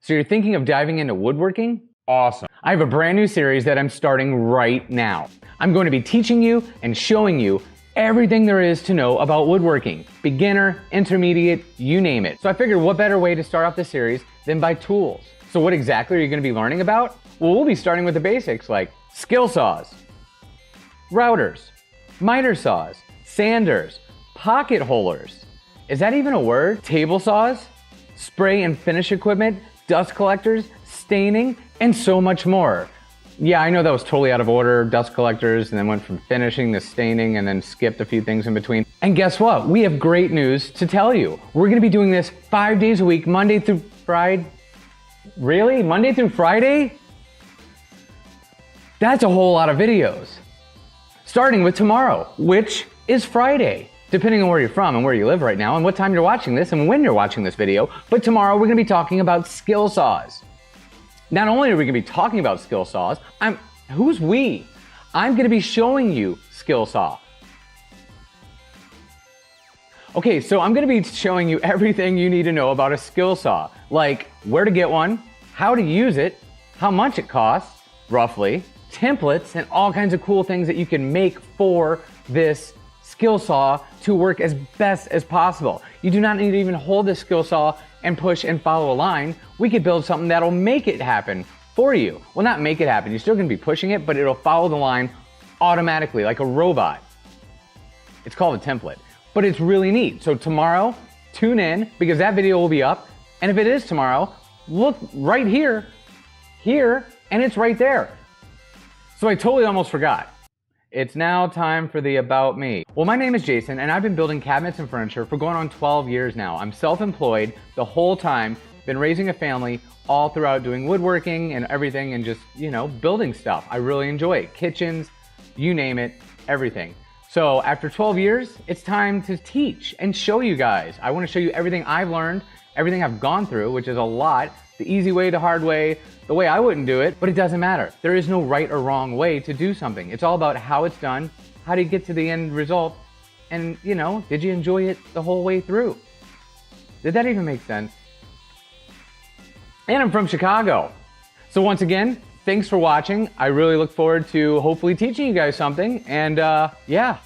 So you're thinking of diving into woodworking? Awesome. I have a brand new series that I'm starting right now. I'm going to be teaching you and showing you everything there is to know about woodworking. Beginner, intermediate, you name it. So I figured what better way to start off the series than by tools. So what exactly are you going to be learning about? Well, we'll be starting with the basics like skill saws, routers, miter saws, sanders, pocket holers. Is that even a word? Table saws, spray and finish equipment, dust collectors, staining, and so much more. Yeah, I know that was totally out of order, dust collectors, and then went from finishing to staining and then skipped a few things in between. And guess what? We have great news to tell you. We're gonna be doing this 5 days a week, Monday through Friday. Really? Monday through Friday? That's a whole lot of videos. Starting with tomorrow, which is Friday. Depending on where you're from and where you live right now and what time you're watching this and when you're watching this video. But tomorrow we're gonna be talking about skill saws. Not only are we gonna be talking about skill saws, who's we? I'm gonna be showing you skill saw. Okay, so I'm gonna be showing you everything you need to know about a skill saw, like where to get one, how to use it, how much it costs, roughly, templates, and all kinds of cool things that you can make for this skill saw to work as best as possible. You do not need to even hold the skill saw and push and follow a line. We could build something that'll make it happen for you. Well, not make it happen, you're still gonna be pushing it, but it'll follow the line automatically, like a robot. It's called a template, but it's really neat. So tomorrow, tune in, because that video will be up, and if it is tomorrow, look right here, and it's right there. So I totally almost forgot. It's now time for the About Me. Well, my name is Jason, and I've been building cabinets and furniture for going on 12 years now. I'm self-employed the whole time, been raising a family all throughout doing woodworking and everything and just, building stuff. I really enjoy it. Kitchens, you name it, everything. So after 12 years, it's time to teach and show you guys. I want to show you everything I've learned, everything I've gone through, which is a lot, the easy way, the hard way, the way I wouldn't do it, but it doesn't matter. There is no right or wrong way to do something. It's all about how it's done, how do you get to the end result, and did you enjoy it the whole way through? Did that even make sense? And I'm from Chicago. So once again, thanks for watching. I really look forward to hopefully teaching you guys something, and yeah.